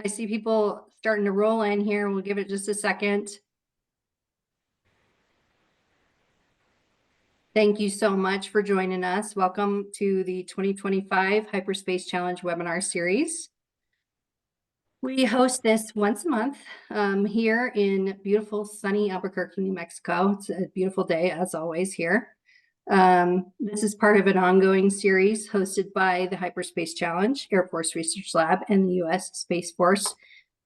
I see people starting to roll in here. We'll give it just a second. Thank you so much for joining us. Welcome to the 2025 Hyperspace Challenge webinar series. We host this once a month here in beautiful sunny Albuquerque, New Mexico. It's a beautiful day as always here. This is part of an ongoing series hosted by the Hyperspace Challenge, Air Force Research Lab, and the U.S. Space Force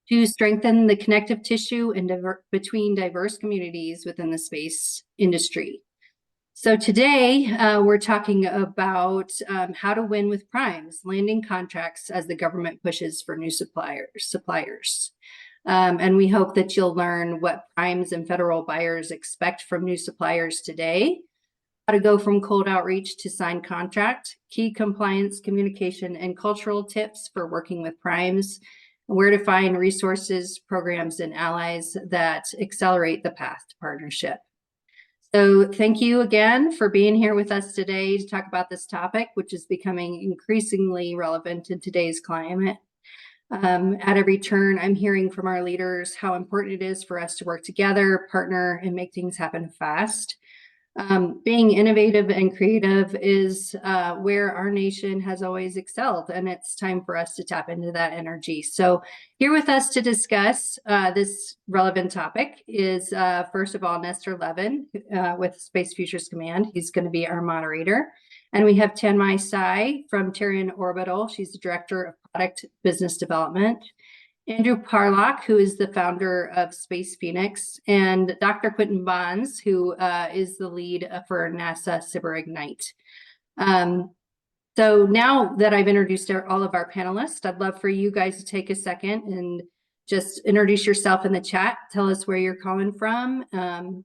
to strengthen the connective tissue and between diverse communities within the space industry. So today we're talking about how to win with primes, landing contracts as the government pushes for new suppliers. And we hope that you'll learn what primes and federal buyers expect from new suppliers today, how to go from cold outreach to signed contract, key compliance, communication, and cultural tips for working with primes, where to find resources, programs, and allies that accelerate the path to partnership. So thank you again for being here with us today to talk about this topic, which is becoming increasingly relevant in today's climate. At every turn, I'm hearing from our leaders how important it is for us to work together, partner, and make things happen fast. Being innovative and creative is where our nation has always excelled, and it's time for us to tap into that energy. So here with us to discuss this relevant topic is, first of all, Nestor Levin with Space Futures Command. He's going to be our moderator. And we have Tanmai Sai from Terran Orbital. She's the Director of Product Business Development. Andrew Parlock, who is the founder of Space Phoenix, and Dr. Quentin Bonds, who is the lead for NASA CyberIgnite. So now that I've introduced all of our panelists, I'd love for you guys to take a second and just introduce yourself in the chat. Tell us where you're calling from.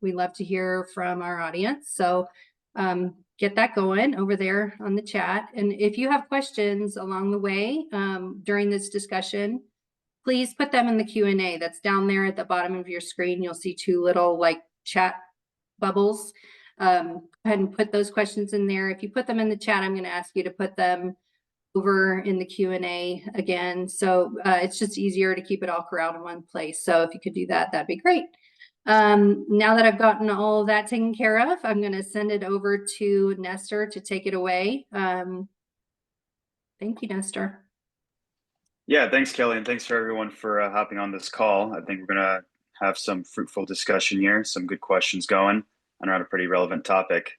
We love to hear from our audience. So get that going over there on the chat. And if you have questions along the way during this discussion, please put them in the Q&A that's down there at the bottom of your screen. You'll see two little chat bubbles. Go ahead and put those questions in there. If you put them in the chat, I'm going to ask you to put them over in the Q&A again. So it's just easier to keep it all corralled in one place. So if you could do that, that'd be great. Now that I've gotten all of that taken care of, I'm going to send it over to Nestor to take it away. Thank you, Nestor. Yeah, thanks, Kelly, and thanks for everyone for hopping on this call. I think we're going to have some fruitful discussion here, some good questions going around a pretty relevant topic.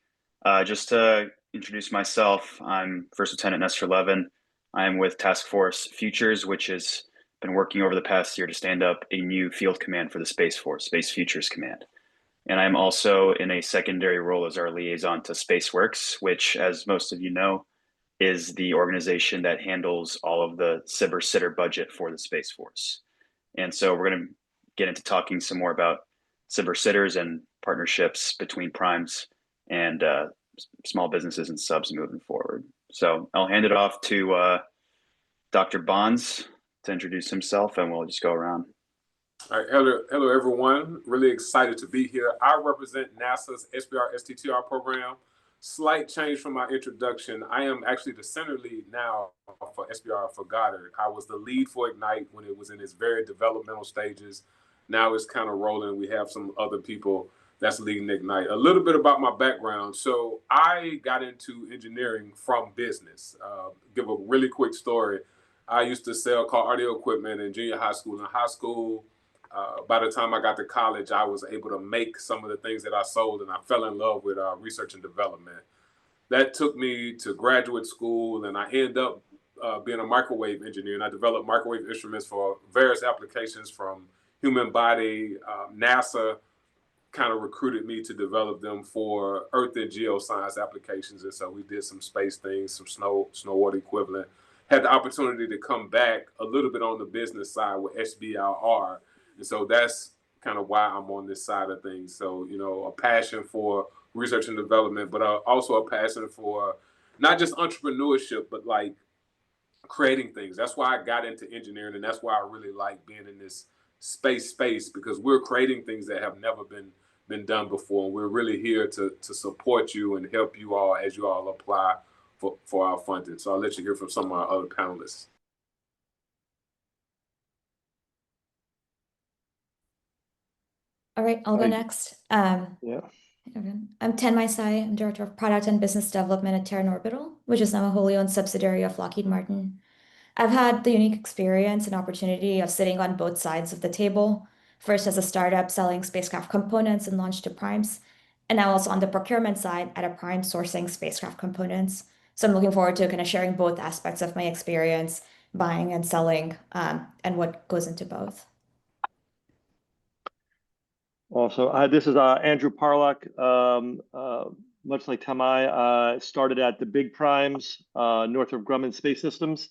Just to introduce myself, I'm First Lieutenant Nestor Levin. I'm with Task Force Futures, which has been working over the past year to stand up a new field command for the Space Force, Space Futures Command. And I'm also in a secondary role as our liaison to SpaceWorks, which, as most of you know, is the organization that handles all of the cyber sitter budget for the Space Force. And so we're going to get into talking some more about cyber sitters and partnerships between primes and small businesses and subs moving forward. So I'll hand it off to Dr. Bonds to introduce himself, and we'll just go around. All right, hello everyone. Really excited to be here. I represent NASA's SBR STTR program. Slight change from my introduction. I am actually the center lead now for SBR for Goddard. I was the lead for Ignite when it was in its very developmental stages. Now it's kind of rolling. We have some other people that's leading Ignite. A little bit about my background. So I got into engineering from business. Give a really quick story. I used to sell car audio equipment in junior high school. In high school, by the time I got to college, I was able to make some of the things that I sold, and I fell in love with research and development. That took me to graduate school, and I ended up being a microwave engineer, and I developed microwave instruments for various applications from human body. NASA kind of recruited me to develop them for Earth and geoscience applications, and so we did some space things, some snow water equivalent. Had the opportunity to come back a little bit on the business side with SBIR. And so that's kind of why I'm on this side of things. So, you know, a passion for research and development, but also a passion for not just entrepreneurship, but like creating things. That's why I got into engineering, and that's why I really like being in this space, because we're creating things that have never been done before. And we're really here to support you and help you all as you all apply for our funding. So I'll let you hear from some of our other panelists. All right, I'll go Hi. next. Yeah. Hi, everyone. I'm Ten Maisai. I'm Director of Product and Business Development at Terran Orbital, which is now a wholly owned subsidiary of Lockheed Martin. I've had the unique experience and opportunity of sitting on both sides of the table, first as a startup selling spacecraft components and launch to primes, and now also on the procurement side at a prime sourcing spacecraft components. So I'm looking forward to kind of sharing both aspects of my experience buying and selling, and what goes into both. Also, this is Andrew Parlock. Much like Tamai, started at the big primes, Northrop Grumman Space Systems.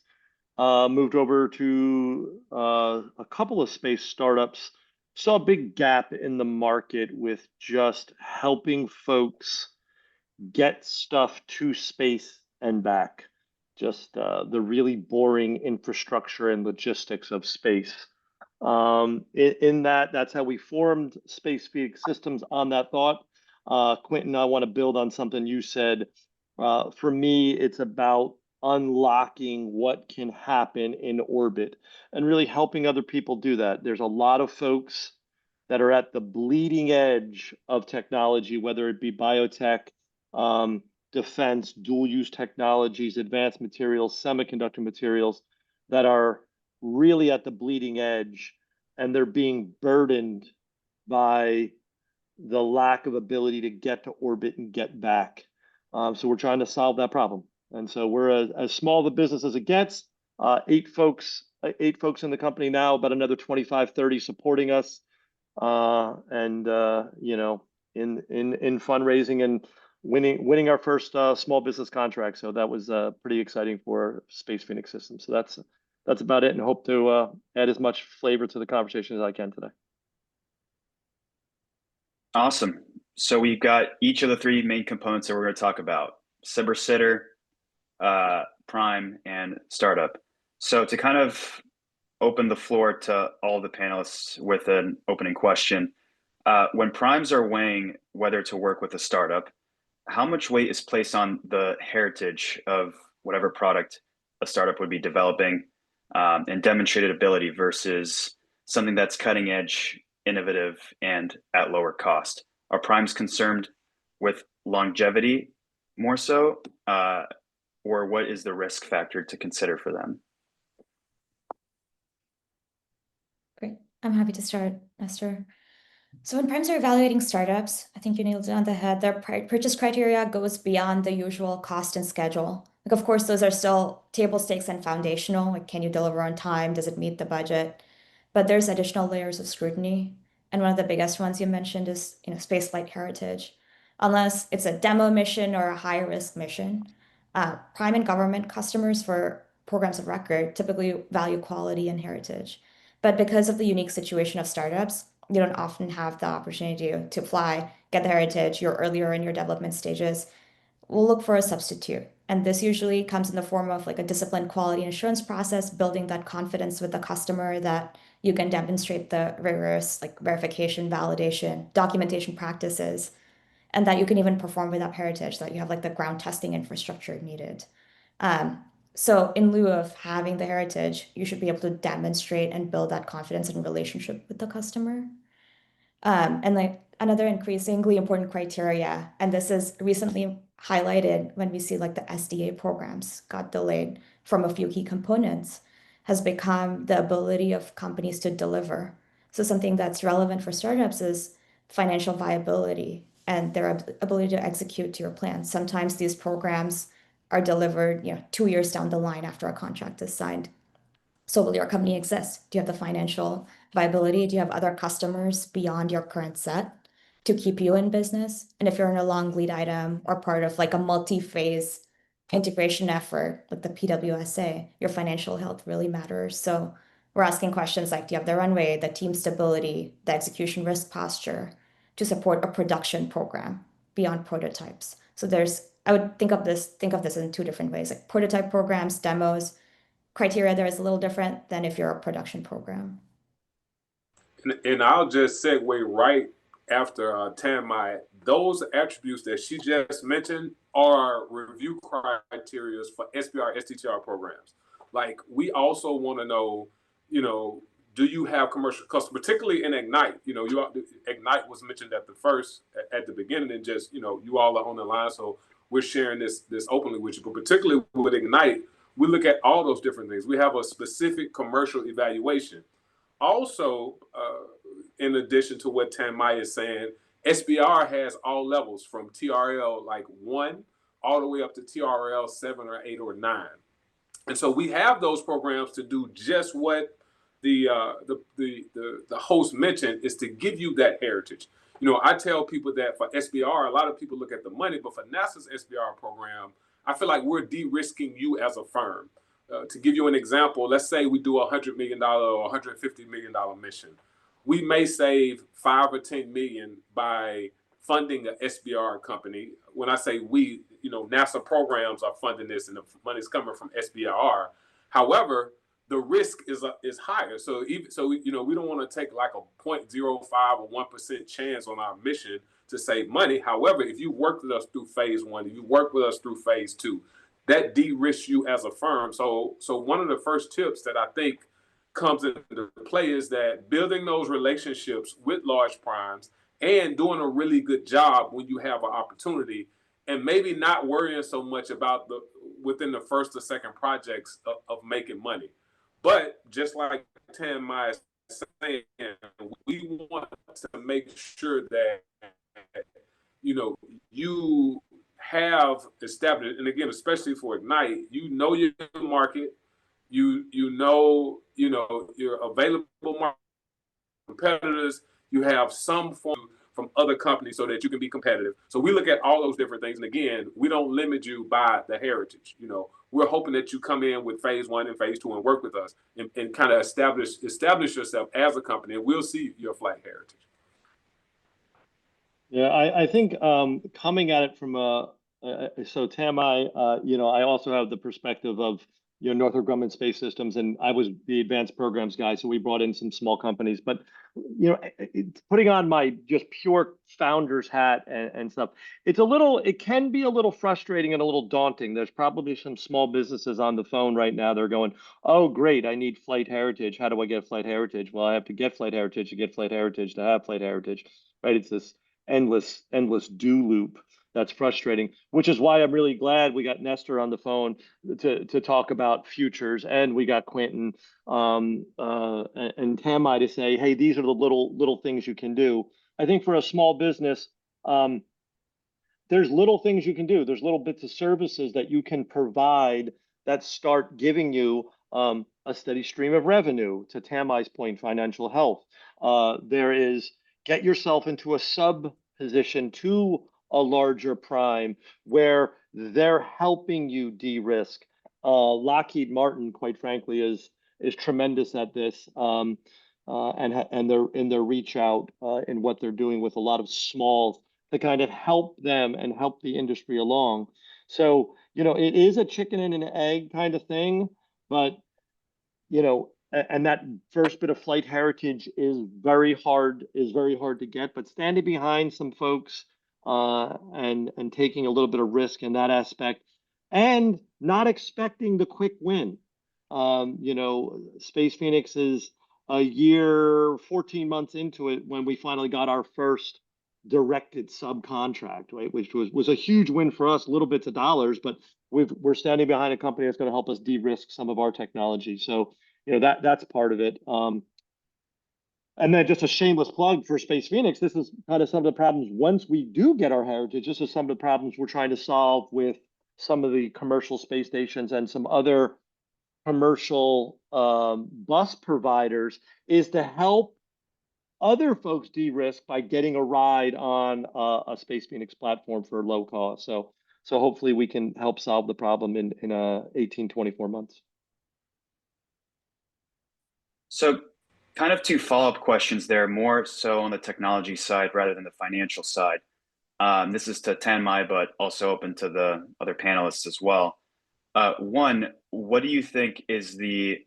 Moved over to a couple of space startups. Saw a big gap in the market with just helping folks get stuff to space and back. Just the really boring infrastructure and logistics of space. In that's how we formed Space Phoenix Systems on that thought. Quentin, I want to build on something you said. For me, it's about unlocking what can happen in orbit and really helping other people do that. There's a lot of folks that are at the bleeding edge of technology, whether it be biotech, defense, dual use technologies, advanced materials, semiconductor materials, that are really at the bleeding edge, and they're being burdened by the lack of ability to get to orbit and get back. So we're trying to solve that problem. And so we're as small of a business as it gets, 8 folks in the company now, about another 25, 30 supporting us. And you know, in fundraising and winning our first small business contract. So that was pretty exciting for Space Phoenix Systems. So that's about it, and hope to add as much flavor to the conversation as I can today. Awesome. So we've got each of the 3 main components that we're going to talk about: Cyber Sitter, Prime, and Startup. So to kind of open the floor to all the panelists with an opening question, when primes are weighing whether to work with a startup, how much weight is placed on the heritage of whatever product a startup would be developing, and demonstrated ability versus something that's cutting edge, innovative, and at lower cost? Are primes concerned with longevity more so, or what is the risk factor to consider for them? Great. I'm happy to start, Esther. So when primes are evaluating startups, I think you nailed it on the head. Their purchase criteria goes beyond the usual cost and schedule. Like, of course, those are still table stakes and foundational. Like, can you deliver on time? Does it meet the budget? But there's additional layers of scrutiny. And one of the biggest ones you mentioned is, spaceflight heritage. Unless it's a demo mission or a high-risk mission, prime and government customers for programs of record typically value quality and heritage. But because of the unique situation of startups, you don't often have the opportunity to fly, get the heritage, you're earlier in your development stages. We'll look for a substitute. And this usually comes in the form of like a disciplined quality assurance process, building that confidence with the customer that you can demonstrate the rigorous like verification, validation, documentation practices, and that you can even perform without heritage, that you have like the ground testing infrastructure needed. So in lieu of having the heritage, you should be able to demonstrate and build that confidence and relationship with the customer. And like another increasingly important criteria, and this is recently highlighted when we see like the SDA programs got delayed from a few key components, has become the ability of companies to deliver. So something that's relevant for startups is financial viability and their ability to execute to your plan. Sometimes these programs are delivered, 2 years down the line after a contract is signed. So will your company exist? Do you have the financial viability? Do you have other customers beyond your current set to keep you in business? And if you're in a long lead item or part of like a multi-phase integration effort, like the PWSA, your financial health really matters. So we're asking questions like, do you have the runway, the team stability, the execution risk posture to support a production program beyond prototypes? So I would think of this in 2 different ways, like prototype programs, demos. Criteria there is a little different than if you're a production program. And I'll just segue right after Tamai. Those attributes that she just mentioned are review criteria for SBR, STTR programs. Like, we also want to know, do you have commercial customers, particularly in Ignite? Ignite was mentioned at the beginning, and just, you all are on the line, so we're sharing this openly with you. But particularly with Ignite, we look at all those different things. We have a specific commercial evaluation. Also, in addition to what Tanmaya is saying, SBR has all levels from TRL like 1 all the way up to TRL 7 or 8 or 9. And so we have those programs to do just what the host mentioned, is to give you that heritage. I tell people that for SBR, a lot of people look at the money, but for NASA's SBR program, I feel like we're de-risking you as a firm. To give you an example, let's say we do a $100 million or $150 million mission. We may save 5 or 10 million by funding an SBR company. When I say we, NASA programs are funding this, and the money's coming from SBR. However, the risk is higher. So we don't want to take like a 0.05 or 1% chance on our mission to save money. However, if you work with us through phase 1, if you work with us through phase 2, that de-risks you as a firm. So one of the first tips that I think comes into play is that building those relationships with large primes and doing a really good job when you have an opportunity, and maybe not worrying so much about within the first or second projects of making money. But just like Tanmaya is saying, we want to make sure that you have established, and again, especially for Ignite, your market, your available market competitors, you have some form from other companies so that you can be competitive. So we look at all those different things, and again, we don't limit you by the heritage. We're hoping that you come in with phase 1 and phase 2 and work with us and kind of establish yourself as a company, and we'll see your flight heritage. Yeah, I think coming at it from so Tamai, I also have the perspective of Northrop Grumman Space Systems, and I was the advanced programs guy, so we brought in some small companies. But putting on my just pure founder's hat and stuff, it can be a little frustrating and a little daunting. There's probably some small businesses on the phone right now. They're going, "Oh, great, I need flight heritage. How do I get flight heritage?" Well, I have to get flight heritage to get flight heritage to have flight heritage, right? It's this endless do loop. That's frustrating, which is why I'm really glad we got Nestor on the phone to talk about futures, and we got Quentin and Tamai to say, hey, these are the little things you can do. I think for a small business, there's little things you can do. There's little bits of services that you can provide that start giving you a steady stream of revenue. To Tamai's point, financial health. There is get yourself into a sub position to a larger prime where they're helping you de-risk. Lockheed Martin, quite frankly, is tremendous at this, and they're in their reach out in what they're doing with a lot of smalls to kind of help them and help the industry along. So it is a chicken and an egg kind of thing, but and that first bit of flight heritage is very hard to get. But standing behind some folks and taking a little bit of risk in that aspect, and not expecting the quick win. Space Phoenix is a year, 14 months into it when we finally got our first directed subcontract, right? Which was a huge win for us, little bits of dollars, but we're standing behind a company that's going to help us de-risk some of our technology. So that's part of it. And then just a shameless plug for Space Phoenix. This is kind of some of the problems once we do get our heritage. This is some of the problems we're trying to solve with some of the commercial space stations and some other commercial bus providers, is to help other folks de-risk by getting a ride on a Space Phoenix platform for low cost. So hopefully we can help solve the problem in 18-24 months. So kind of two follow-up questions there, more so on the technology side rather than the financial side. This is to Tanmai, but also open to the other panelists as well. One, what do you think is the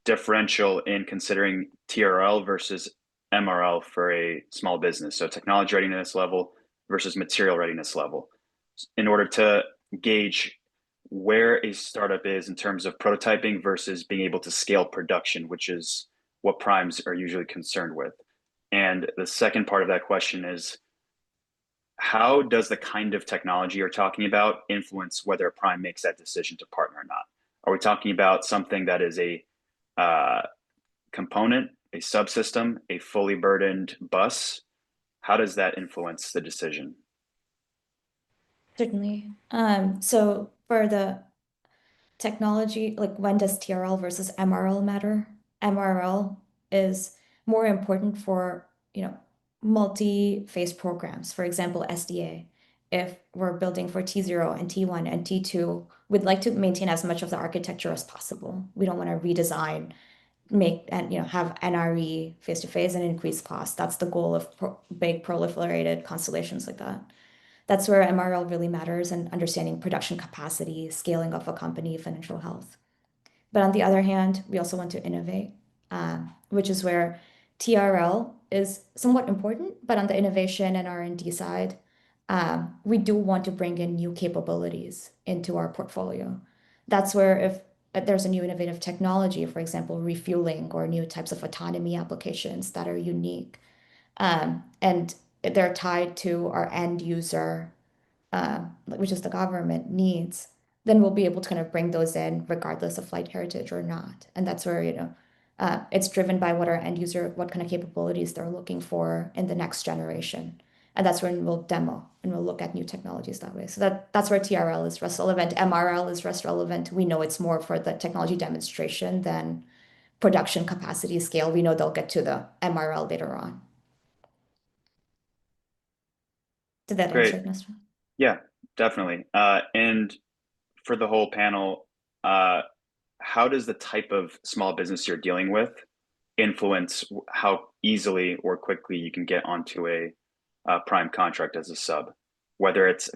differential in considering TRL versus MRL for a small business? So technology readiness level versus material readiness level, in order to gauge where a startup is in terms of prototyping versus being able to scale production, which is what primes are usually concerned with. And the second part of that question is, how does the kind of technology you're talking about influence whether a prime makes that decision to partner or not? Are we talking about something that is a component, a subsystem, a fully burdened bus? How does that influence the decision? Certainly. So for the technology, like when does TRL versus MRL matter? MRL is more important for, multi-phase programs. For example, SDA. If we're building for T0 and T1 and T2, we'd like to maintain as much of the architecture as possible. We don't want to redesign, make and have NRE face to face and increase cost. That's the goal of big proliferated constellations like that. That's where MRL really matters and understanding production capacity, scaling of a company, financial health. But on the other hand, we also want to innovate, which is where TRL is somewhat important. But on the innovation and R&D side, we do want to bring in new capabilities into our portfolio. That's where if there's a new innovative technology, for example, refueling or new types of autonomy applications that are unique, and they're tied to our end user, which is the government needs, then we'll be able to kind of bring those in regardless of flight heritage or not. And that's where, it's driven by what our end user, what kind of capabilities they're looking for in the next generation. And that's when we'll demo and we'll look at new technologies that way. So that's where TRL is less relevant. MRL is less relevant. We know it's more for the technology demonstration than production capacity scale. We know they'll get to the MRL later on. Did that Great. answer it, Nestor? Yeah, definitely. And for the whole panel, how does the type of small business you're dealing with influence how easily or quickly you can get onto a prime contract as a sub? Whether it's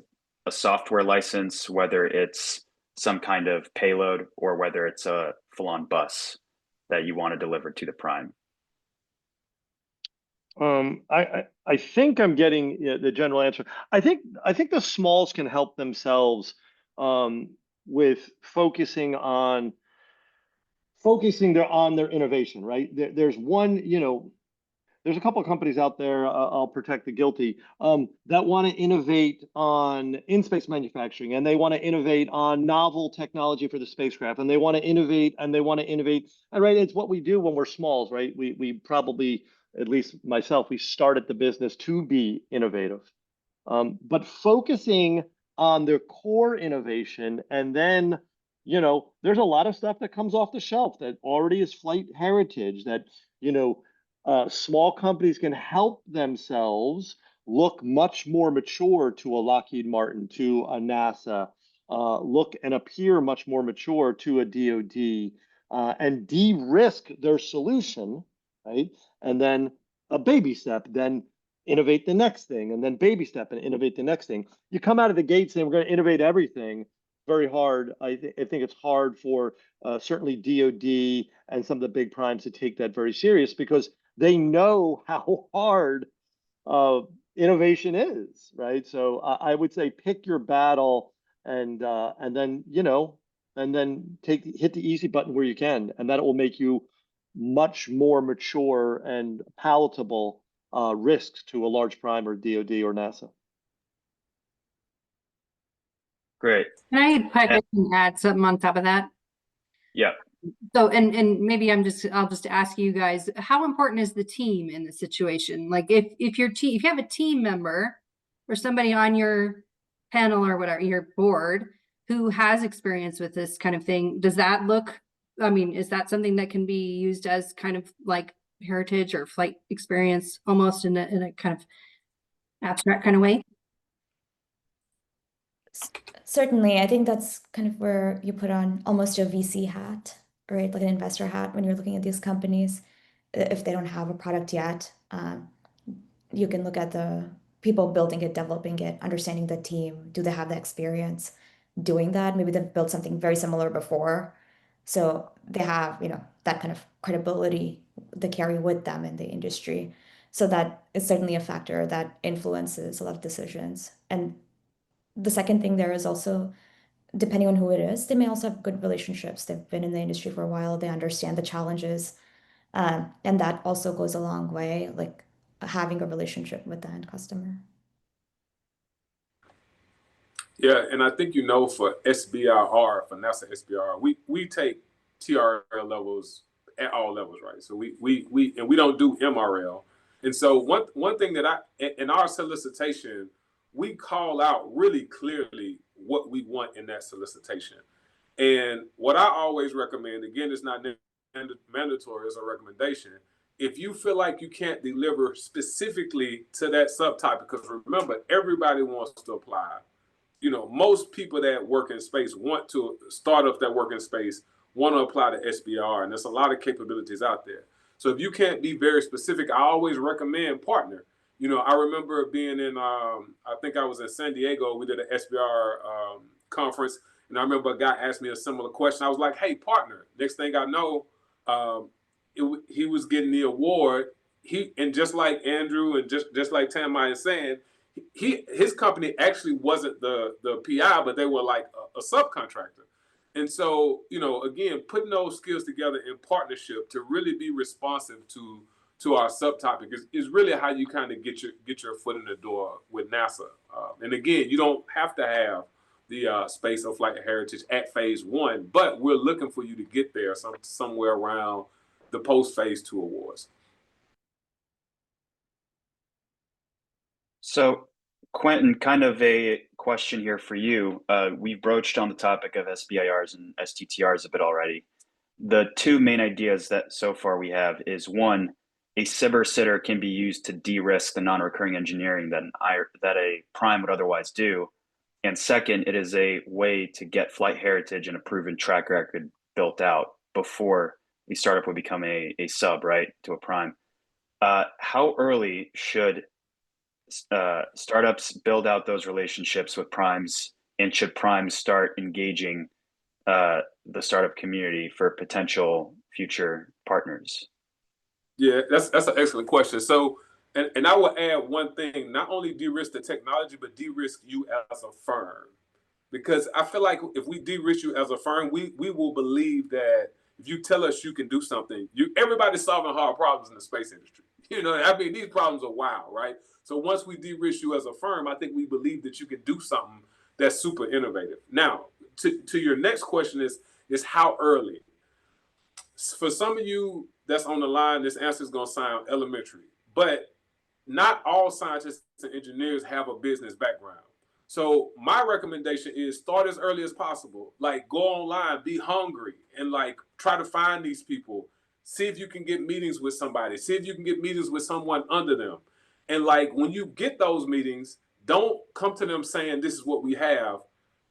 a software license, whether it's some kind of payload, or whether it's a full-on bus that you want to deliver to the prime. I think I'm getting the general answer. I think the smalls can help themselves with focusing on their innovation, right? There's one, there's a couple of companies out there, I'll protect the guilty, that want to innovate on in-space manufacturing, and they want to innovate on novel technology for the spacecraft, and they want to innovate, and right, it's what we do when we're smalls, right? We probably, at least myself, we started the business to be innovative. But focusing on their core innovation, and then, there's a lot of stuff that comes off the shelf that already is flight heritage that, small companies can help themselves look much more mature to a Lockheed Martin, to a NASA, look and appear much more mature to a DoD, and de-risk their solution, right? And then a baby step, then innovate the next thing, and then baby step and innovate the next thing. You come out of the gate saying we're going to innovate everything. Very hard. I think it's hard for certainly DoD and some of the big primes to take that very serious, because they know how hard innovation is, right? So I would say pick your battle, and then hit the easy button where you can, and that will make you much more mature and palatable risks to a large prime or DoD or NASA. Great. Can I add something on top of that? Yeah. So, and maybe I'll just ask you guys, how important is the team in the situation? Like if you have a team member or somebody on your panel or whatever, your board, who has experience with this kind of thing, does that look, is that something that can be used as kind of like heritage or flight experience, almost in a kind of abstract kind of way? Certainly, I think that's kind of where you put on almost a VC hat, right? Like an investor hat when you're looking at these companies. If they don't have a product yet, you can look at the people building it, developing it, understanding the team. Do they have the experience doing that? Maybe they've built something very similar before. So they have, that kind of credibility they carry with them in the industry. So that is certainly a factor that influences a lot of decisions. And the second thing there is also, depending on who it is, they may also have good relationships. They've been in the industry for a while. They understand the challenges. And that also goes a long way, like having a relationship with the end customer. Yeah, and I think for SBIR, for NASA SBIR, we take TRL levels at all levels, right? So we don't do MRL. And so one thing that in our solicitation, we call out really clearly what we want in that solicitation. And what I always recommend, again, it's not mandatory, it's a recommendation. If you feel like you can't deliver specifically to that subtype, because remember, everybody wants to apply. Most people that work in space want to start up that work in space, want to apply to SBR, and there's a lot of capabilities out there. So if you can't be very specific, I always recommend partner. I remember being in, I think I was in San Diego. We did an SBR conference, and I remember a guy asked me a similar question. I was like, "Hey, partner." Next thing I know, he was getting the award. And just like Andrew and just like Tamai is saying, his company actually wasn't the PI, but they were like a subcontractor. And so, again, putting those skills together in partnership to really be responsive to our subtopic is really how you kind of get your foot in the door with NASA. And again, you don't have to have the space of flight heritage at phase 1, but we're looking for you to get there somewhere around the post phase 2 awards. So, Quentin, kind of a question here for you. We've broached on the topic of SBIRs and STTRs a bit already. The two main ideas that so far we have is one, a SBIR sitter can be used to de-risk the non-recurring engineering that a prime would otherwise do. And second, it is a way to get flight heritage and a proven track record built out before the startup would become a sub, right, to a prime. How early should startups build out those relationships with primes, and should primes start engaging the startup community for potential future partners? Yeah, that's an excellent question. So, and I will add one thing: not only de-risk the technology, but de-risk you as a firm. Because I feel like if we de-risk you as a firm, we will believe that if you tell us you can do something, everybody's solving hard problems in the space industry. These problems are wild, right? So once we de-risk you as a firm, I think we believe that you can do something that's super innovative. Now, to your next question is how early? For some of you that's on the line, this answer is going to sound elementary, but not all scientists and engineers have a business background. So my recommendation is start as early as possible. Like, go online, be hungry, and like try to find these people. See if you can get meetings with somebody. See if you can get meetings with someone under them. And like when you get those meetings, don't come to them saying this is what we have.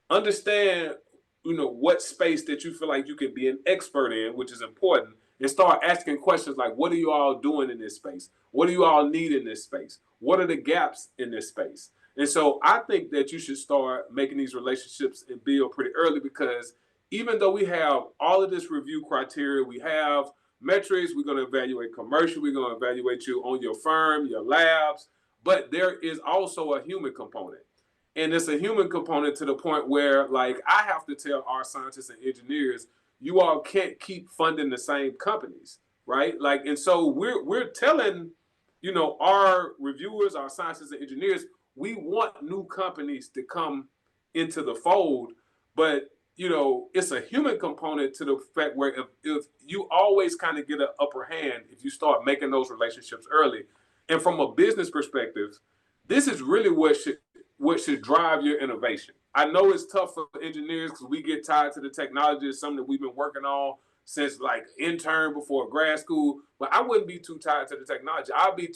Understand, what space that you feel like you can be an expert in, which is important, and start asking questions like, what are you all doing in this space? What do you all need in this space? What are the gaps in this space? And so I think that you should start making these relationships and build pretty early, because even though we have all of this review criteria, we have metrics, we're going to evaluate commercial, we're going to evaluate you on your firm, your labs, but there is also a human component. And it's a human component to the point where, like, I have to tell our scientists and engineers, you all can't keep funding the same companies, right? Like, and so we're telling, our reviewers, our scientists and engineers, we want new companies to come into the fold, but it's a human component to the fact where if you always kind of get an upper hand if you start making those relationships early. And from a business perspective, this is really what should drive your innovation. I know it's tough for engineers because we get tied to the technology. It's something that we've been working on since like intern before grad school, but I wouldn't be too tied to the technology. I'll be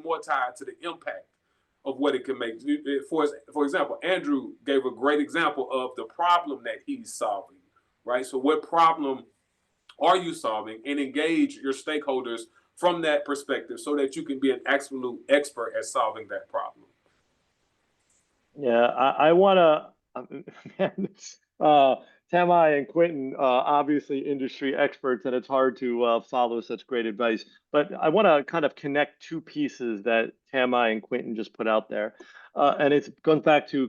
more tied to the impact of what it can make. For example, Andrew gave a great example of the problem that he's solving, right? So what problem are you solving, and engage your stakeholders from that perspective so that you can be an absolute expert at solving that problem. Yeah, I want to, Tamai and Quentin, obviously industry experts, and it's hard to follow such great advice. But I want to kind of connect two pieces that Tamai and Quentin just put out there. And it goes back to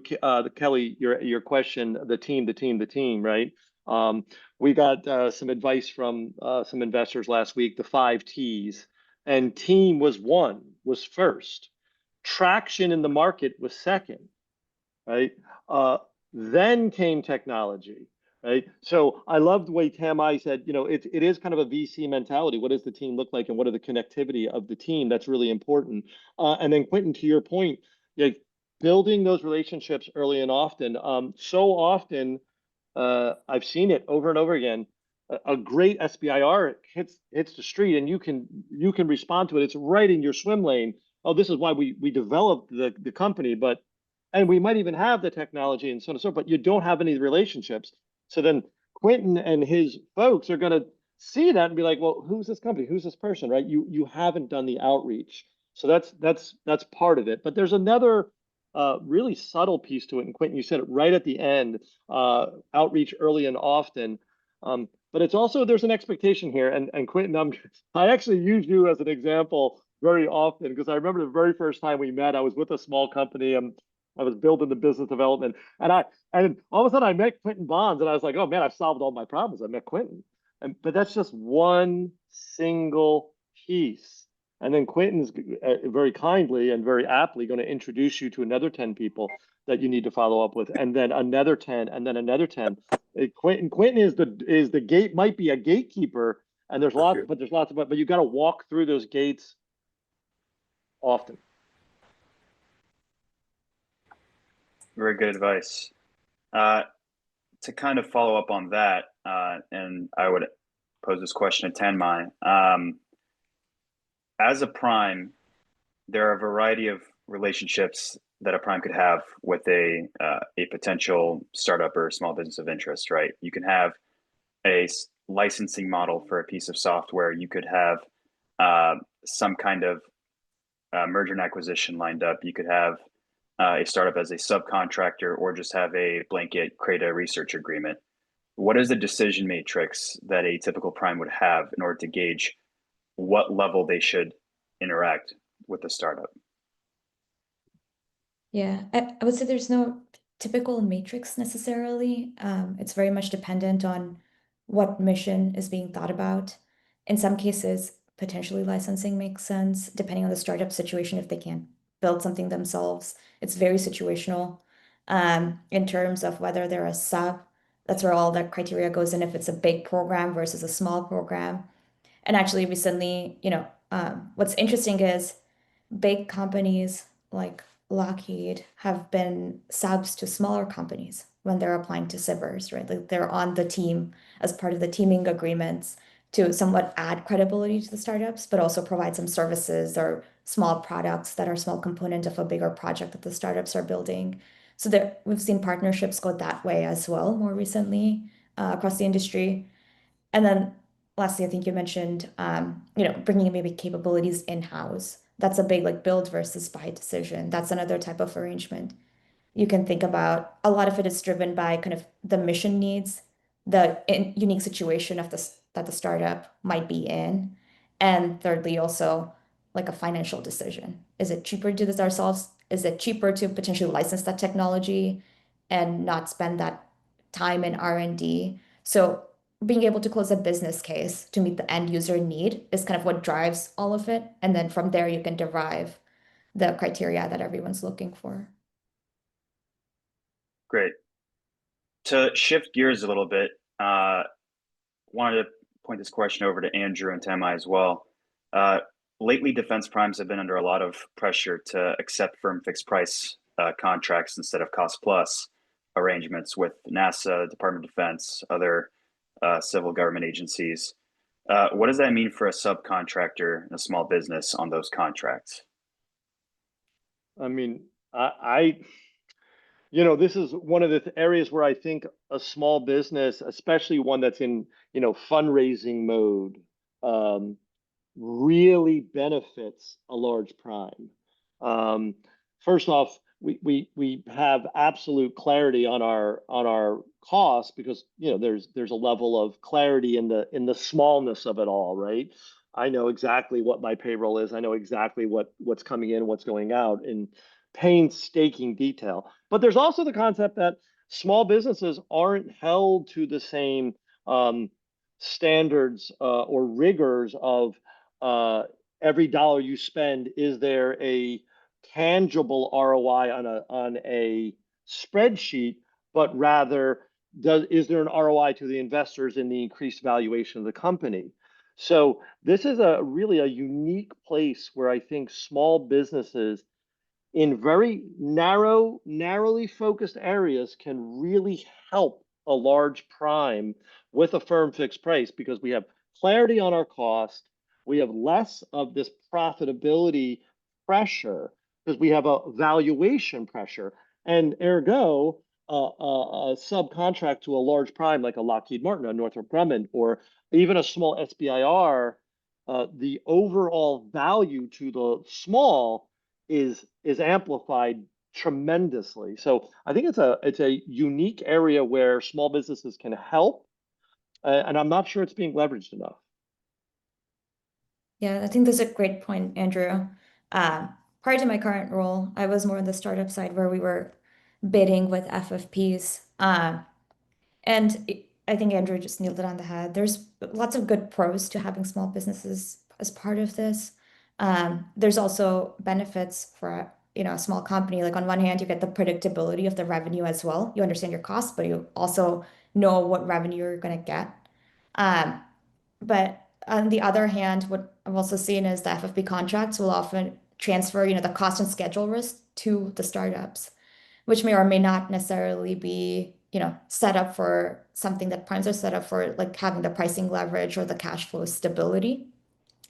Kelly, your question, the team, right? We got some advice from some investors last week, the 5 T's, and team was first. Traction in the market was second, right? Then came technology, right? So I love the way Tamai said, it is kind of a VC mentality. What does the team look like, and what are the connectivity of the team? That's really important. And then Quentin, to your point, building those relationships early and often. So often, I've seen it over and over again. A great SBIR hits the street, and you can respond to it. It's right in your swim lane. Oh, this is why we developed the company, and we might even have the technology and so on and so forth, but you don't have any relationships. So then Quentin and his folks are going to see that and be like, well, who's this company? Who's this person, right? You haven't done the outreach. So that's part of it. But there's another really subtle piece to it. And Quentin, you said it right at the end, outreach early and often. But it's also, there's an expectation here. And Quentin, I actually use you as an example very often, because I remember the very first time we met, I was with a small company and I was building the business development, and all of a sudden I met Quentin Bonds, and I was like, oh man, I've solved all my problems. I met Quentin, but that's just one single piece. And then Quentin's very kindly and very aptly going to introduce you to another 10 people that you need to follow up with, and then another 10, and then another 10. Quentin is the gate, might be a gatekeeper, and there's lots, but you got to walk through those gates often. Very good advice. To kind of follow up on that, and I would pose this question to Tanmai. As a prime, there are a variety of relationships that a prime could have with a potential startup or small business of interest, right? You can have a licensing model for a piece of software. You could have some kind of merger and acquisition lined up. You could have a startup as a subcontractor, or just have a blanket create a research agreement. What is the decision matrix that a typical prime would have in order to gauge what level they should interact with the startup? Yeah, I would say there's no typical matrix necessarily. It's very much dependent on what mission is being thought about. In some cases, potentially licensing makes sense, depending on the startup situation, if they can't build something themselves. It's very situational. In terms of whether they're a sub, that's where all that criteria goes in, if it's a big program versus a small program. And actually, recently, what's interesting is big companies like Lockheed have been subs to smaller companies when they're applying to SIVers, right? Like they're on the team as part of the teaming agreements to somewhat add credibility to the startups, but also provide some services or small products that are small component of a bigger project that the startups are building. So there, we've seen partnerships go that way as well more recently across the industry. And then lastly, I think you mentioned, bringing maybe capabilities in-house. That's a big like build versus buy decision. That's another type of arrangement. You can think about a lot of it is driven by kind of the mission needs, the unique situation of that the startup might be in, and thirdly, also like a financial decision. Is it cheaper to do this ourselves? Is it cheaper to potentially license that technology and not spend that time in R&D? So being able to close a business case to meet the end user need is kind of what drives all of it. And then from there, you can derive the criteria that everyone's looking for. Great. To shift gears a little bit, wanted to point this question over to Andrew and Tamai as well. Lately, defense primes have been under a lot of pressure to accept firm fixed price contracts instead of cost plus arrangements with NASA, Department of Defense, other civil government agencies. What does that mean for a subcontractor in a small business on those contracts? I mean, this is one of the areas where I think a small business, especially one that's in, fundraising mode, really benefits a large prime. First off, we have absolute clarity on our costs, because there's a level of clarity in the smallness of it all, right? I know exactly what my payroll is. I know exactly what's coming in, what's going out in painstaking detail. But there's also the concept that small businesses aren't held to the same standards or rigors of every dollar you spend. Is there a tangible ROI on a spreadsheet, but rather is there an ROI to the investors in the increased valuation of the company? So this is really a unique place where I think small businesses in very narrowly focused areas can really help a large prime with a firm fixed price, because we have clarity on our cost. We have less of this profitability pressure because we have a valuation pressure. And ergo, a subcontract to a large prime like a Lockheed Martin, a Northrop Grumman, or even a small SBIR, the overall value to the small is amplified tremendously. So I think it's a unique area where small businesses can help, and I'm not sure it's being leveraged enough. Yeah, I think that's a great point, Andrew. Prior to my current role, I was more on the startup side where we were bidding with FFPs. I think Andrew just nailed it on the head. There's lots of good pros to having small businesses as part of this. There's also benefits for a small company. Like on one hand, you get the predictability of the revenue as well. You understand your costs, but you also know what revenue you're going to get. But on the other hand, what I've also seen is the FFP contracts will often transfer, the cost and schedule risk to the startups, which may or may not necessarily be, set up for something that primes are set up for, like having the pricing leverage or the cash flow stability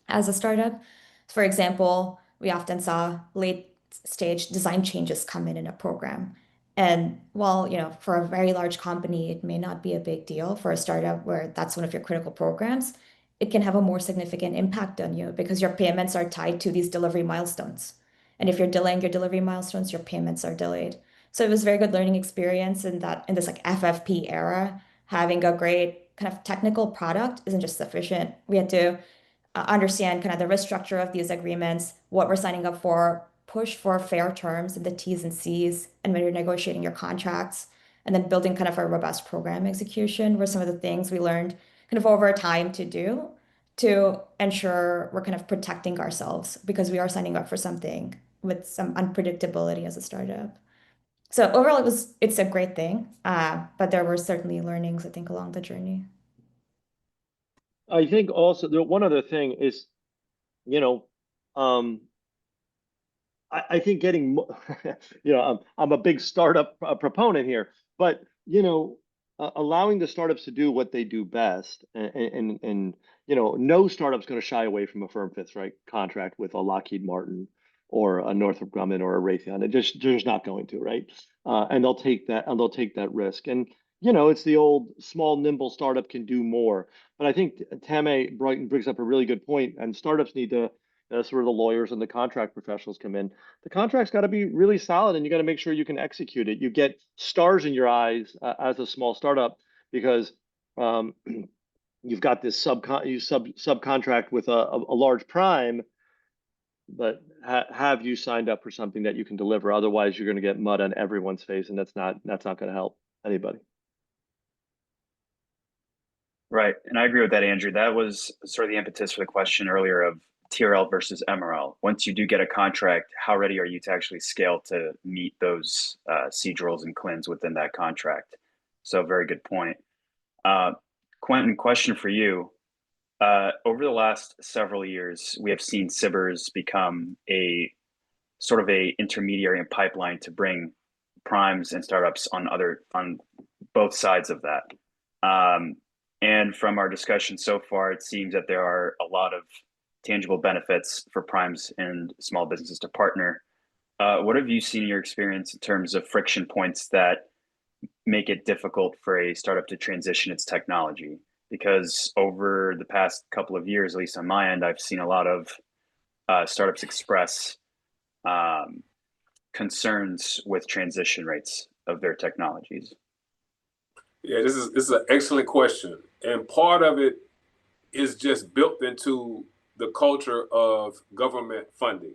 as a startup. For example, we often saw late stage design changes come in a program. And while, for a very large company, it may not be a big deal, for a startup where that's one of your critical programs, it can have a more significant impact on you because your payments are tied to these delivery milestones. And if you're delaying your delivery milestones, your payments are delayed. So it was a very good learning experience in this like FFP era. Having a great kind of technical product isn't just sufficient. We had to understand kind of the risk structure of these agreements, what we're signing up for, push for fair terms in the T's and C's, and when you're negotiating your contracts, and then building kind of a robust program execution were some of the things we learned kind of over time to do to ensure we're kind of protecting ourselves because we are signing up for something with some unpredictability as a startup. So overall, it's a great thing, but there were certainly learnings, I think, along the journey. I think also one other thing is, um, I think getting, I'm a big startup proponent here, but allowing the startups to do what they do best, and no startup's going to shy away from a firm fixed right contract with a Lockheed Martin or a Northrop Grumman or a Raytheon. They're just not going to, right? And they'll take that risk. And it's the old small nimble startup can do more. But I think Tame Brighton brings up a really good point, and startups need to. That's where the lawyers and the contract professionals come in. The contract's got to be really solid, and you got to make sure you can execute it. You get stars in your eyes as a small startup because you've got this subcontract with a large prime, but have you signed up for something that you can deliver? Otherwise, you're going to get mud on everyone's face, and that's not going to help anybody. Right. And I agree with that, Andrew. That was sort of the impetus for the question earlier of TRL versus MRL. Once you do get a contract, how ready are you to actually scale to meet those siege roles and CLINs within that contract? So very good point. Quentin, question for you. Over the last several years, we have seen SBIRs become a sort of a intermediary and pipeline to bring primes and startups on both sides of that. And from our discussion so far, it seems that there are a lot of tangible benefits for primes and small businesses to partner. What have you seen in your experience in terms of friction points that make it difficult for a startup to transition its technology? Because over the past couple of years, at least on my end, I've seen a lot of startups express concerns with transition rates of their technologies. Yeah, this is an excellent question. And part of it is just built into the culture of government funding.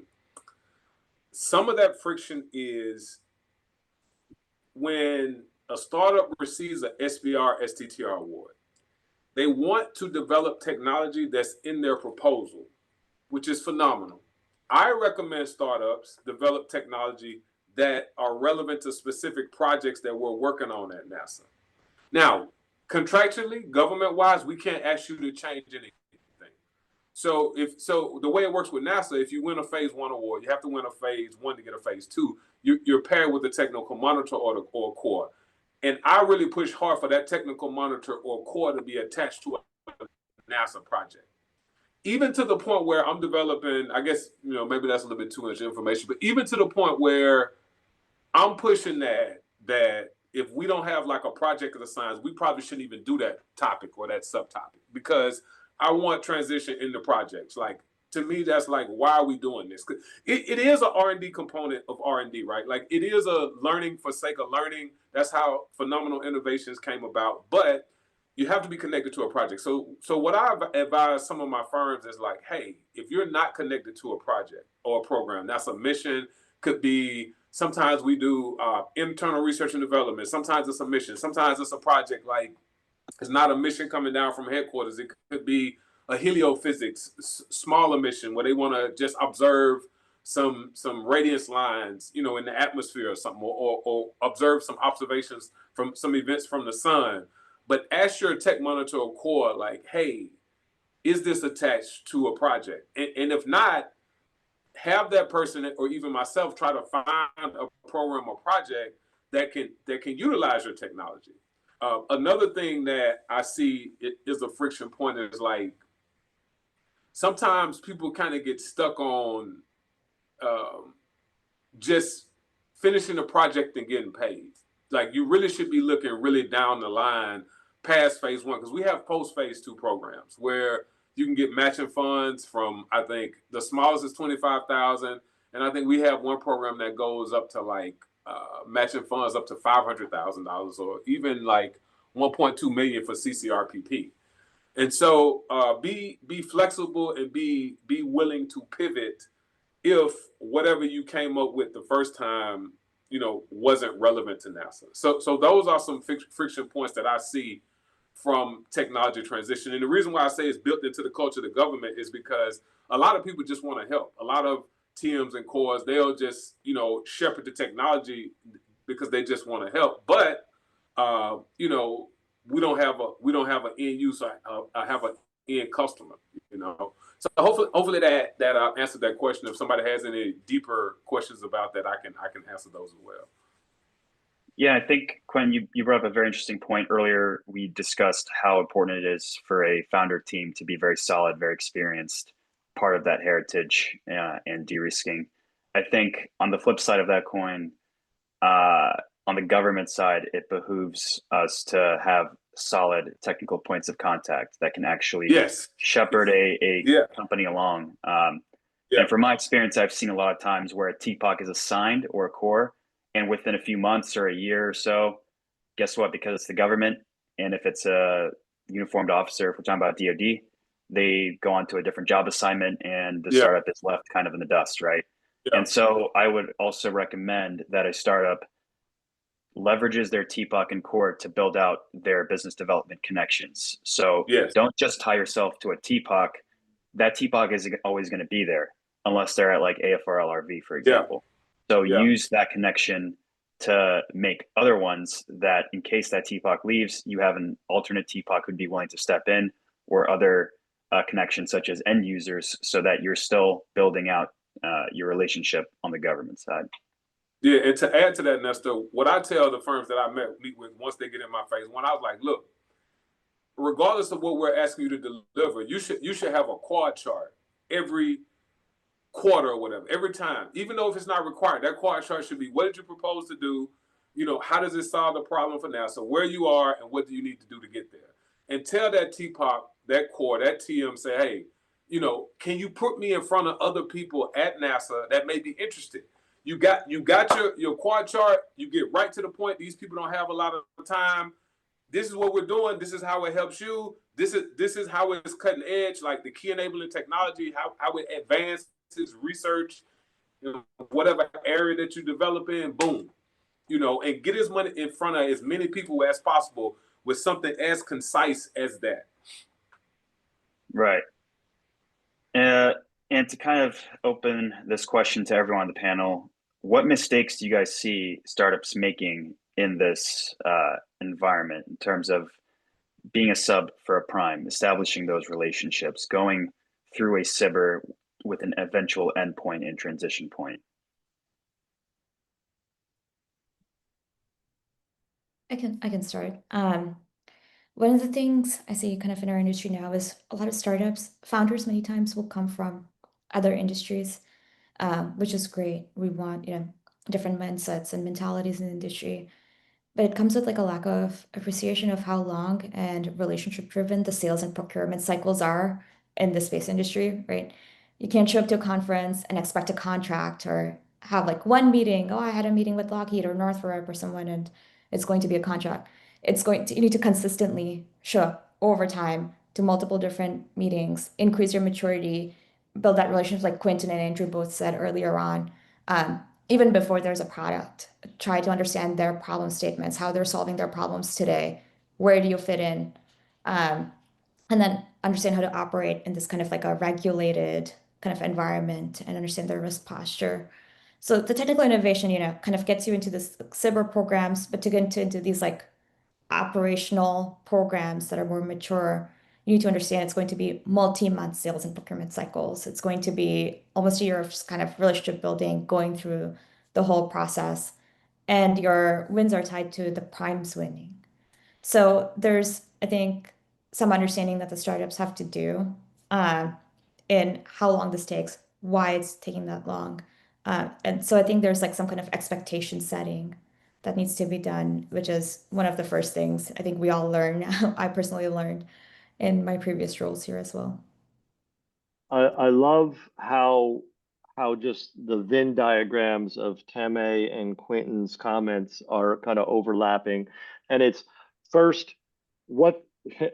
Some of that friction is when a startup receives a SBR STTR award, they want to develop technology that's in their proposal, which is phenomenal. I recommend startups develop technology that are relevant to specific projects that we're working on at NASA. Now, contractually, government-wise, we can't ask you to change anything. So the way it works with NASA, if you win a phase 1 award, you have to win a phase 1 to get a phase 2. You're paired with a technical monitor or core. And I really push hard for that technical monitor or core to be attached to a NASA project. Even to the point where I'm developing, I guess, maybe that's a little bit too much information, but even to the point where I'm pushing that if we don't have like a project of the science, we probably shouldn't even do that topic or that subtopic, because I want transition into projects. Like, to me, that's like, why are we doing this? It is an R&D component of R&D, right? Like, it is a learning for sake of learning. That's how phenomenal innovations came about. But you have to be connected to a project. So what I've advised some of my firms is like, hey, if you're not connected to a project or a program, that's a mission, could be, sometimes we do internal research and development. Sometimes it's a mission. Sometimes it's a project, like it's not a mission coming down from headquarters. It could be a heliophysics, smaller mission where they want to just observe some radiance lines, in the atmosphere or something, or observe some observations from some events from the sun. But ask your tech monitor or core, like, hey, is this attached to a project? And if not, have that person or even myself try to find a program or project that can utilize your technology. Another thing that I see is a friction point is like, sometimes people kind of get stuck on just finishing a project and getting paid. Like, you really should be looking really down the line past phase 1, because we have post phase 2 programs where you can get matching funds from, I think the smallest is 25,000, and I think we have one program that goes up to like matching funds up to $500,000, or even like 1.2 million for CCRPP. And so be flexible and be willing to pivot if whatever you came up with the first time, wasn't relevant to NASA. So those are some friction points that I see from technology transition. And the reason why I say it's built into the culture of the government is because a lot of people just want to help. A lot of TMs and cores, they'll just, shepherd the technology because they just want to help. But, we don't have an end user, have an end customer, So hopefully that answered that question. If somebody has any deeper questions about that, I can answer those as well. Yeah, I think, Quinn, you brought up a very interesting point earlier. We discussed how important it is for a founder team to be very solid, very experienced, part of that heritage and de-risking. I think on the flip side of that coin, on the government side, it behooves us to have solid technical points of contact that can actually shepherd a company along. And from my experience, I've seen a lot of times where a TPOC is assigned or a core, and within a few months or a year or so, guess what? Because it's the government, and if it's a uniformed officer, if we're talking about DoD, they go on to a different job assignment, and the startup is left kind of in the dust, right? And so I would also recommend that a startup leverages their TPOC and core to build out their business development connections. So don't just tie yourself to a TPOC. That TPOC is always going to be there unless they're at like AFRLRV, for example. So use that connection to make other ones that, in case that TPOC leaves, you have an alternate TPOC who'd be willing to step in, or other connections such as end users, so that you're still building out your relationship on the government side. Yeah, and to add to that, Nestor, what I tell the firms that I meet with once they get in my phase 1, I was like, look, regardless of what we're asking you to deliver, you should have a quad chart every quarter or whatever, every time, even though if it's not required. That quad chart should be, what did you propose to do? How does it solve the problem for NASA? Where you are and what do you need to do to get there? And tell that TPOC, that core, that TM, say, hey, can you put me in front of other people at NASA that may be interested? You got your quad chart. You get right to the point. These people don't have a lot of time. This is what we're doing. This is how it helps you. This is how it's cutting edge, like the key enabling technology, how it advances research, whatever area that you develop in. Boom. and get his money in front of as many people as possible with something as concise as that. Right. And to kind of open this question to everyone on the panel, what mistakes do you guys see startups making in this environment in terms of being a sub for a prime, establishing those relationships, going through a SIBR with an eventual endpoint and transition point? I can start. One of the things I see kind of in our industry now is a lot of startups, founders many times will come from other industries, which is great. We want, different mindsets and mentalities in the industry. But it comes with like a lack of appreciation of how long and relationship driven the sales and procurement cycles are in the space industry, right? You can't show up to a conference and expect a contract or have like one meeting. Oh, I had a meeting with Lockheed or Northrop or someone, and it's going to be a contract. You need to consistently show up over time to multiple different meetings, increase your maturity, build that relationship like Quentin and Andrew both said earlier on. Even before there's a product, try to understand their problem statements, how they're solving their problems today, where do you fit in, and then understand how to operate in this kind of like a regulated kind of environment and understand their risk posture. So the technical innovation, kind of gets you into this cyber programs, but to get into these like operational programs that are more mature, you need to understand it's going to be multi-month sales and procurement cycles. It's going to be almost a year of kind of relationship building, going through the whole process, and your wins are tied to the primes winning. So there's, I think, some understanding that the startups have to do in how long this takes, why it's taking that long. And so I think there's like some kind of expectation setting that needs to be done, which is one of the first things I think we all learn. I personally learned in my previous roles here as well. I love how just the Venn diagrams of Tame and Quentin's comments are kind of overlapping, and it's first what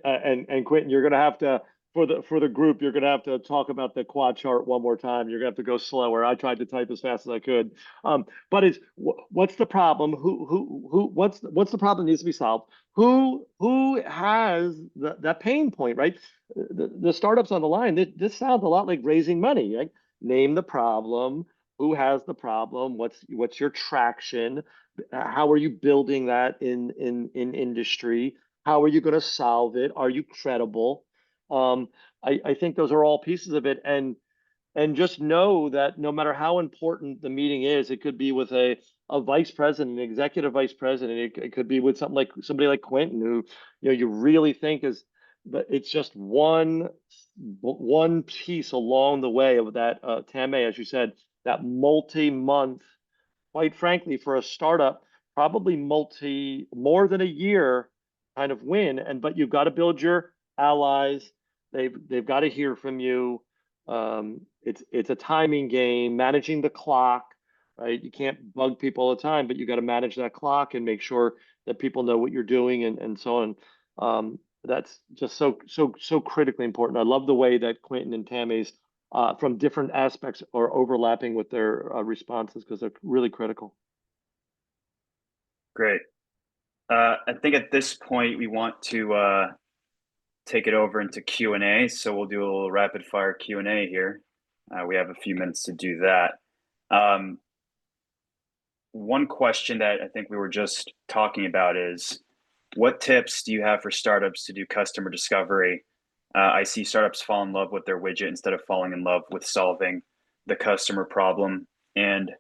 and Quentin, you're gonna have to for the group, you're gonna have to talk about the quad chart one more time. You're gonna have to go slower. I tried to type as fast as I could, but it's what's the problem? What's the problem that needs to be solved? Who has that pain point, right? The startups on the line, this sounds a lot like raising money, right? Name the problem, who has the problem, what's your traction, how are you building that in industry, how are you going to solve it, are you credible? I think those are all pieces of it, and just know that no matter how important the meeting is, it could be with a vice president, an executive vice president. It could be with somebody like Quentin, who you really think is, but it's just one piece along the way of that. Tame, as you said, that multi-month, quite frankly, for a startup, probably more than a year kind of win. But you've got to build your allies. They've got to hear from you. It's a timing game, managing the clock, right? You can't bug people all the time, but you got to manage that clock and make sure that people know what you're doing and so on. That's just so critically important. I love the way that Quentin and Tammy's from different aspects are overlapping with their responses, because they're really critical. Great. I think at this point we want to take it over into Q&A. So we'll do a little rapid fire Q&A here. We have a few minutes to do that. One question that I think we were just talking about is, what tips do you have for startups to do customer discovery? I see startups fall in love with their widget instead of falling in love with solving the customer problem. And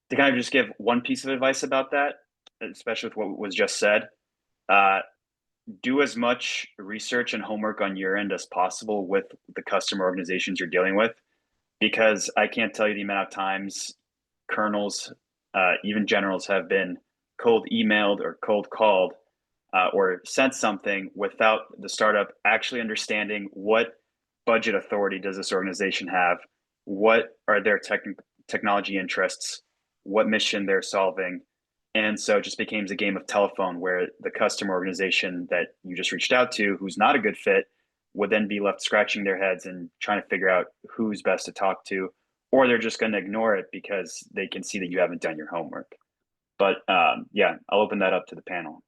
to kind of just give one piece of advice about that, especially with what was just said, do as much research and homework on your end as possible with the customer organizations you're dealing with, because I can't tell you the amount of times colonels, even generals, have been cold emailed or cold called or sent something without the startup actually understanding what budget authority does this organization have, what are their technology interests, what mission they're solving. And so it just becomes a game of telephone, where the customer organization that you just reached out to, who's not a good fit, would then be left scratching their heads and trying to figure out who's best to talk to, or they're just going to ignore it because they can see that you haven't done your homework. But yeah, I'll open that up to the panel.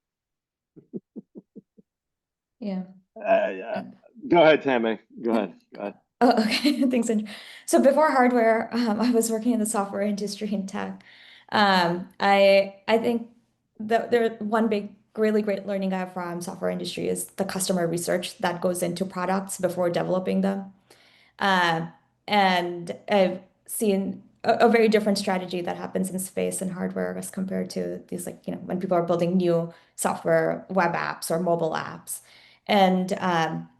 Yeah. Yeah. Go ahead, Tammy. Go ahead. Oh, okay. Thanks, Andrew. So before hardware, I was working in the software industry in tech. I think there one big really great learning I have from software industry is the customer research that goes into products before developing them. Uh, and I've seen a very different strategy that happens in space and hardware as compared to these, like, when people are building new software, web apps or mobile apps. And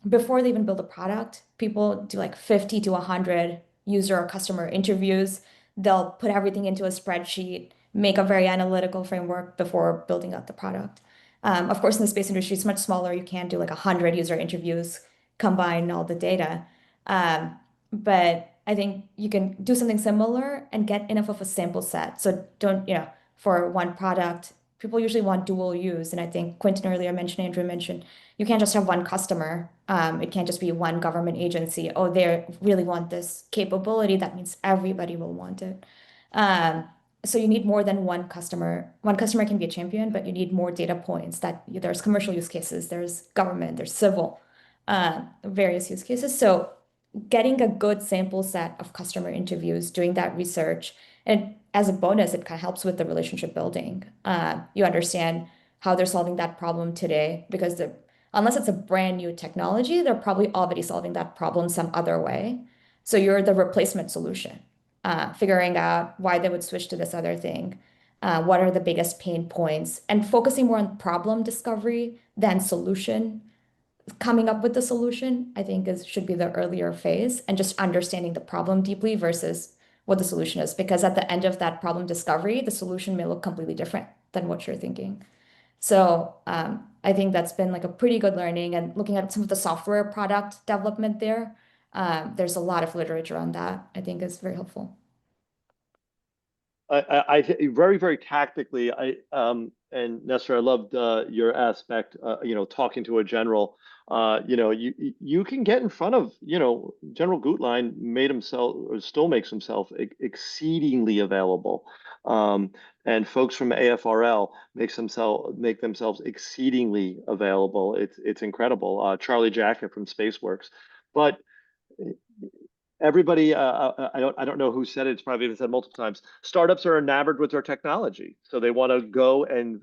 before they even build a product, people do like 50 to 100 user or customer interviews. They'll put everything into a spreadsheet, make a very analytical framework before building out the product. Of course, in the space industry, it's much smaller. You can't do like 100 user interviews, combine all the data. But I think you can do something similar and get enough of a sample set. So don't, for one product, people usually want dual use. And I think Quentin earlier mentioned, Andrew mentioned, you can't just have one customer. It can't just be one government agency. Oh, they really want this capability. That means everybody will want it. So you need more than one customer. One customer can be a champion, but you need more data points that there's commercial use cases, there's government, there's civil, various use cases. So getting a good sample set of customer interviews, doing that research, and as a bonus, it kind of helps with the relationship building. You understand how they're solving that problem today, because unless it's a brand new technology, they're probably already solving that problem some other way. So you're the replacement solution, figuring out why they would switch to this other thing, what are the biggest pain points, and focusing more on problem discovery than solution. Coming up with the solution, I think, should be the earlier phase, and just understanding the problem deeply versus what the solution is. Because at the end of that problem discovery, the solution may look completely different than what you're thinking. So I think that's been like a pretty good learning, and looking at some of the software product development there, there's a lot of literature on that, I think is very helpful. I very, very tactically, and Nestor, I loved your aspect, talking to a general. You can get in front of, General Gutlein made himself, or still makes himself exceedingly available. And folks from AFRL make themselves exceedingly available. It's incredible. Charlie Jacket from SpaceWorks. But everybody, I don't know who said it. It's probably been said multiple times. Startups are enamored with their technology, so they want to go and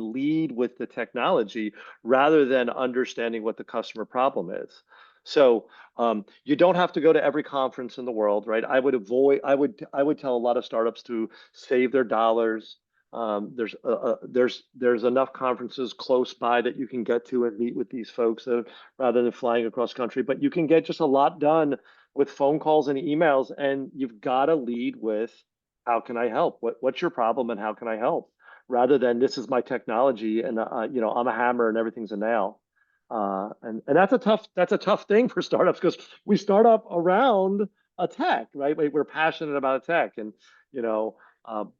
lead with the technology rather than understanding what the customer problem is. So you don't have to go to every conference in the world, right? I would tell a lot of startups to save their dollars. There's enough conferences close by that you can get to and meet with these folks rather than flying across country. But you can get just a lot done with phone calls and emails, and you've got to lead with, how can I help? What's your problem and how can I help? Rather than, this is my technology and I'm a hammer and everything's a nail. And that's a tough thing for startups, because we start up around a tech, right? We're passionate about a tech, and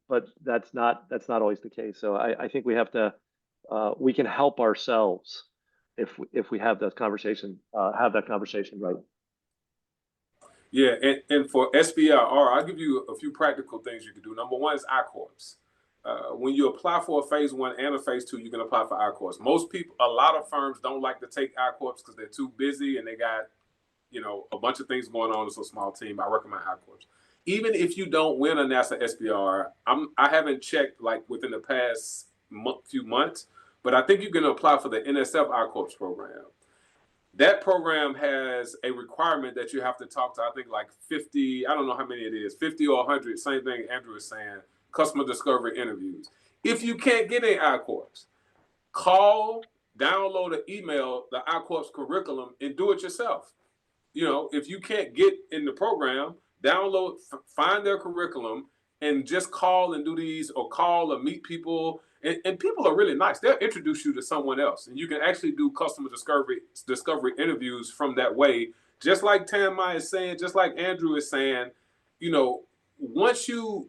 but that's not always the case. So I think we have to we can help ourselves if we have that conversation right. Yeah, and for SBIR, I'll give you a few practical things you can do. Number one is I-Corps. When you apply for a phase 1 and a phase 2, you can apply for I-Corps. A lot of firms don't like to take I-Corps because they're too busy and they got, a bunch of things going on. It's a small team. I recommend I-Corps. Even if you don't win a NASA SBR, I haven't checked like within the past few months, but I think you can apply for the NSF I-Corps program. That program has a requirement that you have to talk to, I think, like 50, I don't know how many it is, 50 or 100, same thing Andrew is saying, customer discovery interviews. If you can't get an I-Corps, call, download an email, the I-Corps curriculum, and do it yourself. If you can't get in the program, download, find their curriculum, and just call and do these, or call or meet people. And people are really nice. They'll introduce you to someone else, and you can actually do customer discovery interviews from that way. Just like Tammy is saying, just like Andrew is saying, once you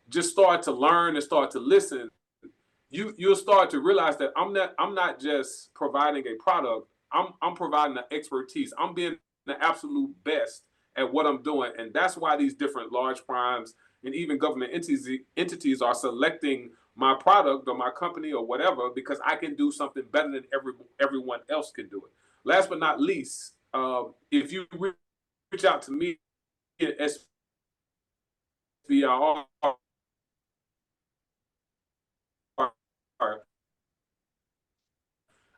just start to learn and start to listen, you'll start to realize that I'm not just providing a product. I'm providing the expertise. I'm being the absolute best at what I'm doing, and that's why these different large primes and even government entities are selecting my product or my company or whatever because I can do something better than everyone else can do it. Last but not least, if you reach out to me at SBR,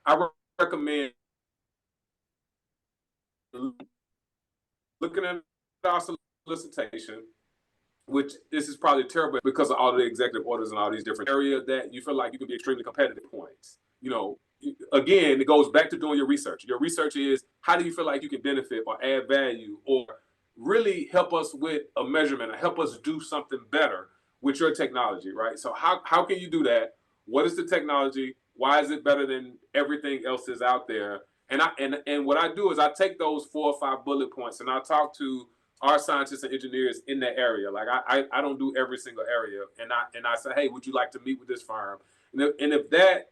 I recommend looking at our solicitation, which this is probably terrible because of all the executive orders and all these different areas that you feel like you can be extremely competitive points. You know, again, it goes back to doing your research. Your research is how do you feel like you can benefit or add value or really help us with a measurement or help us do something better with your technology, right? So how can you do that? What is the technology? Why is it better than everything else is out there? And what I do is I take those 4 or 5 bullet points and I talk to our scientists and engineers in that area. Like I don't do every single area, and I say, hey, would you like to meet with this firm? And if that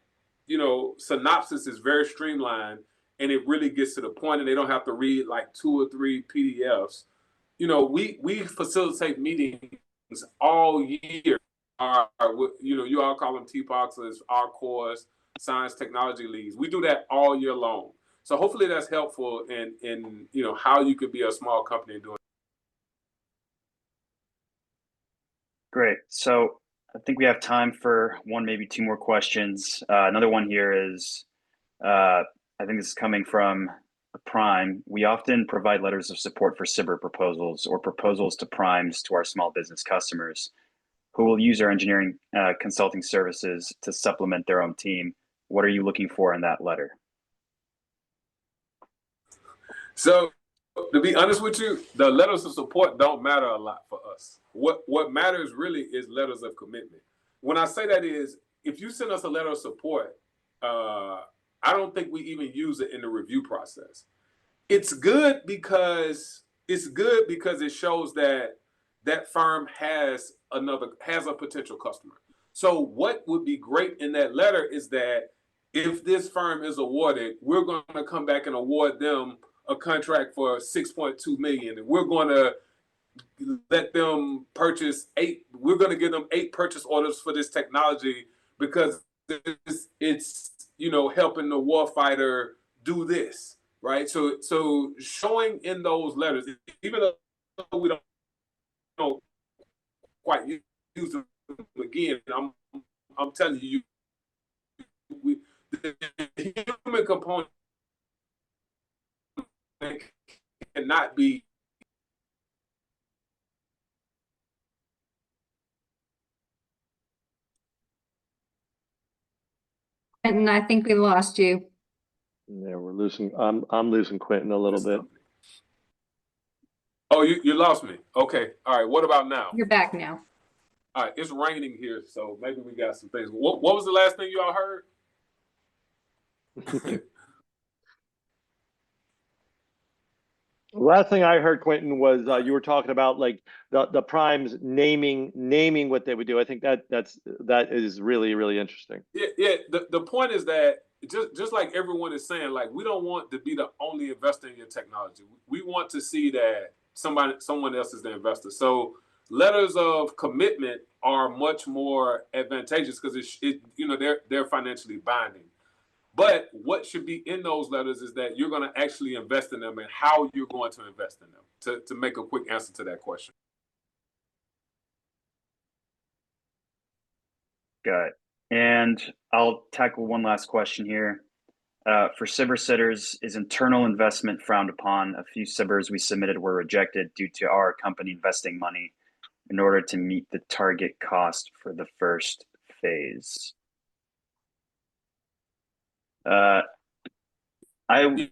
synopsis is very streamlined and it really gets to the point, and they don't have to read like 2 or 3 PDFs. We facilitate meetings all year. You all call them TPOCs, our cores, science technology leads. We do that all year long. So hopefully that's helpful in how you could be a small company and doing. Great. So I think we have time for 1, maybe 2 more questions. Another one here is, I think this is coming from a prime. We often provide letters of support for SBIR proposals or proposals to primes to our small business customers who will use our engineering consulting services to supplement their own team. What are you looking for in that letter? So to be honest with you, the letters of support don't matter a lot for us. What matters really is letters of commitment. When I say that is, if you send us a letter of support, I don't think we even use it in the review process. It's good because it shows that that firm has a potential customer. So what would be great in that letter is that if this firm is awarded, we're going to come back and award them a contract for $6.2 million, and we're going to let them purchase 8. We're going to give them 8 purchase orders for this technology because it's helping the warfighter do this, right? So showing in those letters, even though we don't quite use them again, I'm telling you, the human component cannot be. And I think we lost you. Yeah, we're losing. I'm losing Quentin a little bit. Oh, you lost me. Okay. All right. What about now? You're back now. All right. It's raining here, so maybe we got some things. What was the last thing you all heard? Last thing I heard, Quentin, was you were talking about like the primes naming what they would do. I think that is really, really interesting. Yeah. The point is that just like everyone is saying, like we don't want to be the only investor in your technology. We want to see that someone else is the investor. So letters of commitment are much more advantageous because they're financially binding. But what should be in those letters is that you're going to actually invest in them and how you're going to invest in them, to make a quick answer to that question. Got it. And I'll tackle one last question here. For SBIR sitters, is internal investment frowned upon? A few SBIRs we submitted were rejected due to our company investing money in order to meet the target cost for the first phase. I would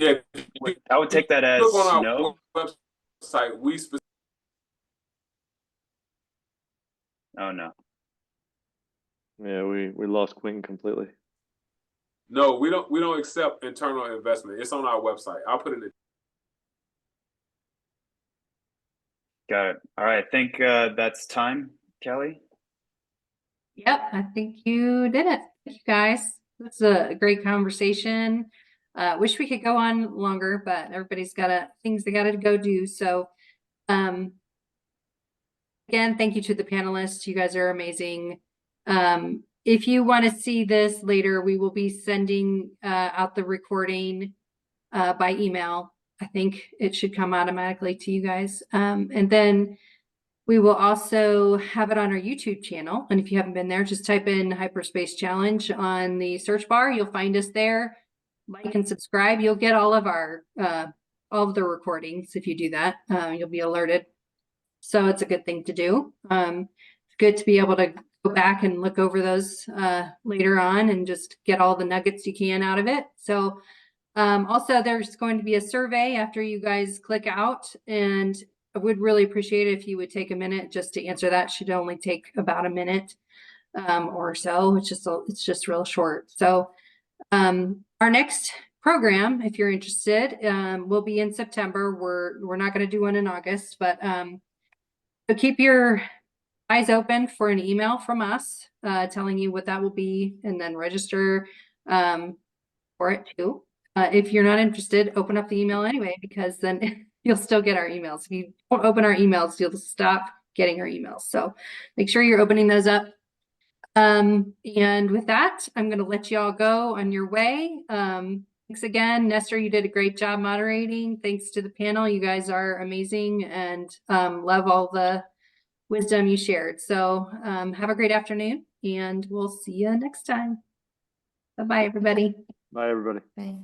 take that as no. Website, Oh no. Yeah, we lost Quentin completely. No, we don't accept internal investment. It's on our website. I'll put it in. Got it. All right. I think that's time, Kelly. Yep, I think you did it. Thank you guys. This is a great conversation. Wish we could go on longer, but everybody's got things they gotta go do. So again, thank you to the panelists. You guys are amazing. if you want to see this later, we will be sending out the recording by email. I think it should come automatically to you guys. And then we will also have it on our YouTube channel. And if you haven't been there, just type in Hyperspace Challenge on the search bar. You'll find us there. Like and subscribe. You'll get all of our all of the recordings if you do that. You'll be alerted. So it's a good thing to do. It's good to be able to go back and look over those later on and just get all the nuggets you can out of it. So also there's going to be a survey after you guys click out, and I would really appreciate it if you would take a minute just to answer that. It should only take about a minute or so. It's just real short. So our next program, if you're interested, will be in September. We're not going to do one in August, but so keep your eyes open for an email from us telling you what that will be, and then register for it too. If you're not interested, open up the email anyway, because then you'll still get our emails. If you don't open our emails, you'll stop getting our emails. So make sure you're opening those up. And with that, I'm going to let you all go on your way. Thanks again, Nestor. You did a great job moderating. Thanks to the panel. You guys are amazing, and love all the wisdom you shared. So have a great afternoon, and we'll see you next time. Bye-bye, everybody. Bye, everybody. Bye.